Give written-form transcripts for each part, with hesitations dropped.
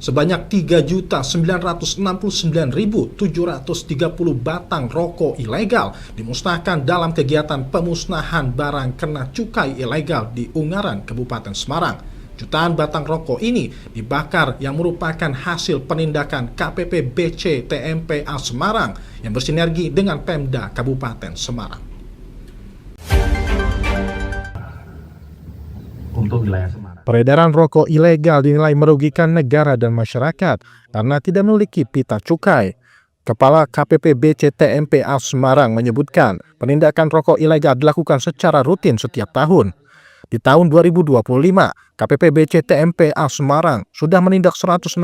Sebanyak 3.969.730 batang rokok ilegal dimusnahkan dalam kegiatan pemusnahan barang kena cukai ilegal di Ungaran, Kabupaten Semarang. Jutaan batang rokok ini dibakar yang merupakan hasil penindakan KPP BC TMPA Semarang yang bersinergi dengan Pemda Kabupaten Semarang. Untuk wilayah Semarang. Peredaran rokok ilegal dinilai merugikan negara dan masyarakat karena tidak memiliki pita cukai. Kepala KPP BC TMPA Semarang menyebutkan penindakan rokok ilegal dilakukan secara rutin setiap tahun. Di tahun 2025, KPP BC TMPA Semarang sudah menindak 167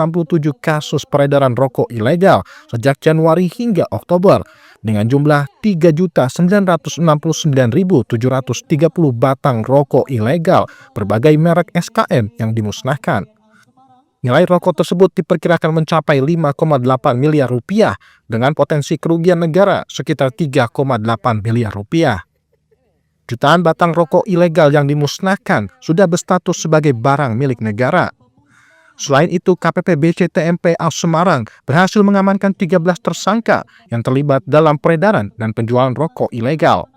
kasus peredaran rokok ilegal sejak Januari hingga Oktober dengan jumlah 3.969.730 batang rokok ilegal berbagai merek SKM yang dimusnahkan. Nilai rokok tersebut diperkirakan mencapai 5,8 miliar rupiah dengan potensi kerugian negara sekitar 3,8 miliar rupiah. Jutaan batang rokok ilegal yang dimusnahkan sudah berstatus sebagai barang milik negara. Selain itu, KPP BC TMPA Semarang berhasil mengamankan 13 tersangka yang terlibat dalam peredaran dan penjualan rokok ilegal.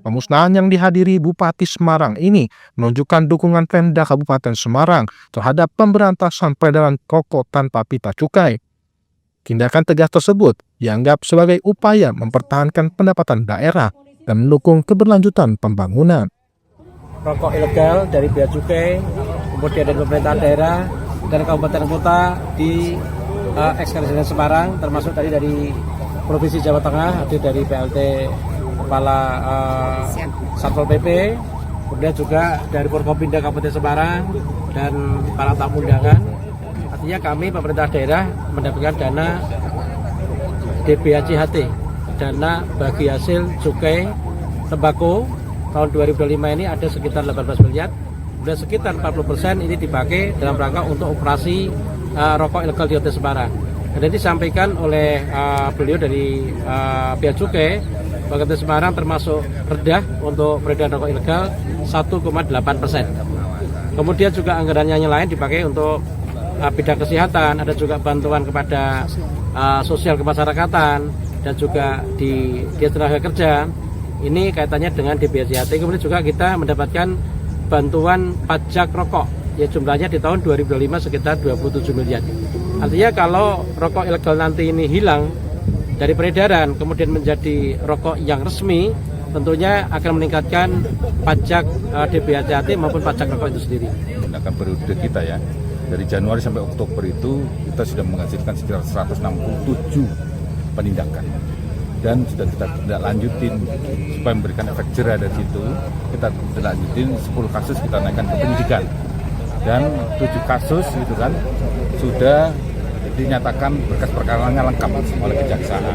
Pemusnahan yang dihadiri Bupati Semarang ini menunjukkan dukungan Pemda Kabupaten Semarang terhadap pemberantasan peredaran rokok tanpa pita cukai. Tindakan tegas tersebut dianggap sebagai upaya mempertahankan pendapatan daerah dan mendukung keberlanjutan pembangunan. Rokok ilegal dari Bea Cukai, kemudian dari pemerintah daerah dan kabupaten kota di ekskresi Semarang, termasuk tadi dari Provinsi Jawa Tengah, hadir dari PLT Kepala Satpol PP, kemudian juga dari Forkopimda Kabupaten Semarang dan para tamu undangan. Artinya kami pemerintah daerah mendapatkan dana DBHCHT, dana bagi hasil cukai tembakau tahun 2025 ini ada sekitar 18 miliar, dan sekitar 40% ini dipakai dalam rangka untuk operasi rokok ilegal di Kota Semarang. Dan ini disampaikan oleh beliau dari Bea Cukai bahwa Kota Semarang termasuk rendah untuk peredaran rokok ilegal 1,8%. Kemudian juga anggarannya yang lain dipakai untuk bidang kesehatan, ada juga bantuan kepada sosial kemasyarakatan, dan juga di tenaga kerja. Ini kaitannya dengan DBHCHT. Kemudian juga kita mendapatkan bantuan pajak rokok ya, jumlahnya di tahun 2025 sekitar 27 miliar. Artinya kalau rokok ilegal nanti ini hilang dari peredaran kemudian menjadi rokok yang resmi, tentunya akan meningkatkan pajak DBHCHT maupun pajak rokok itu sendiri. Tindakan periode kita ya, dari Januari sampai Oktober itu kita sudah menghasilkan sekitar 167 penindakan, dan sudah kita tidak lanjutin supaya memberikan efek jerah dari situ. Kita tidak lanjutin 10 kasus kita naikkan ke penyidikan, dan 7 kasus itu kan sudah dinyatakan berkas perkaranya lengkap oleh kejaksaan,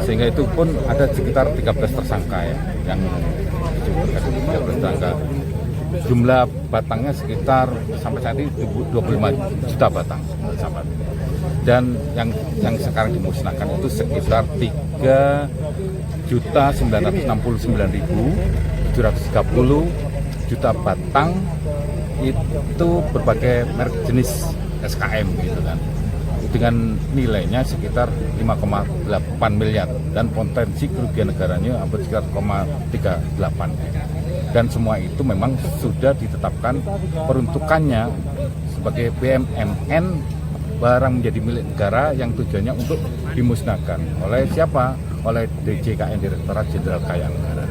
sehingga itu pun ada sekitar 13 tersangka ya, yang 13 tersangka. Jumlah batangnya sekitar sampai saat ini 25 juta batang sahabat. Dan yang sekarang dimusnahkan itu sekitar 3.969.730 juta batang, itu berbagai merek jenis SKM gitu kan, dengan nilainya sekitar 5,8 miliar dan potensi kerugian negaranya hampir sekitar 0,38. Dan semua itu memang sudah ditetapkan peruntukannya sebagai BUMN, barang menjadi milik negara yang tujuannya untuk dimusnahkan oleh siapa? Oleh DJKN, Direktorat Jenderal Kaya Negara.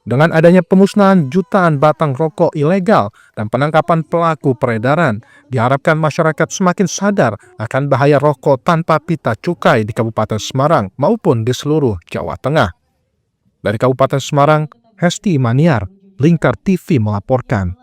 Dengan adanya pemusnahan jutaan batang rokok ilegal dan penangkapan pelaku peredaran, diharapkan masyarakat semakin sadar akan bahaya rokok tanpa pita cukai di Kabupaten Semarang maupun di seluruh Jawa Tengah. Dari Kabupaten Semarang, Hesti Maniar, Lingkar TV melaporkan.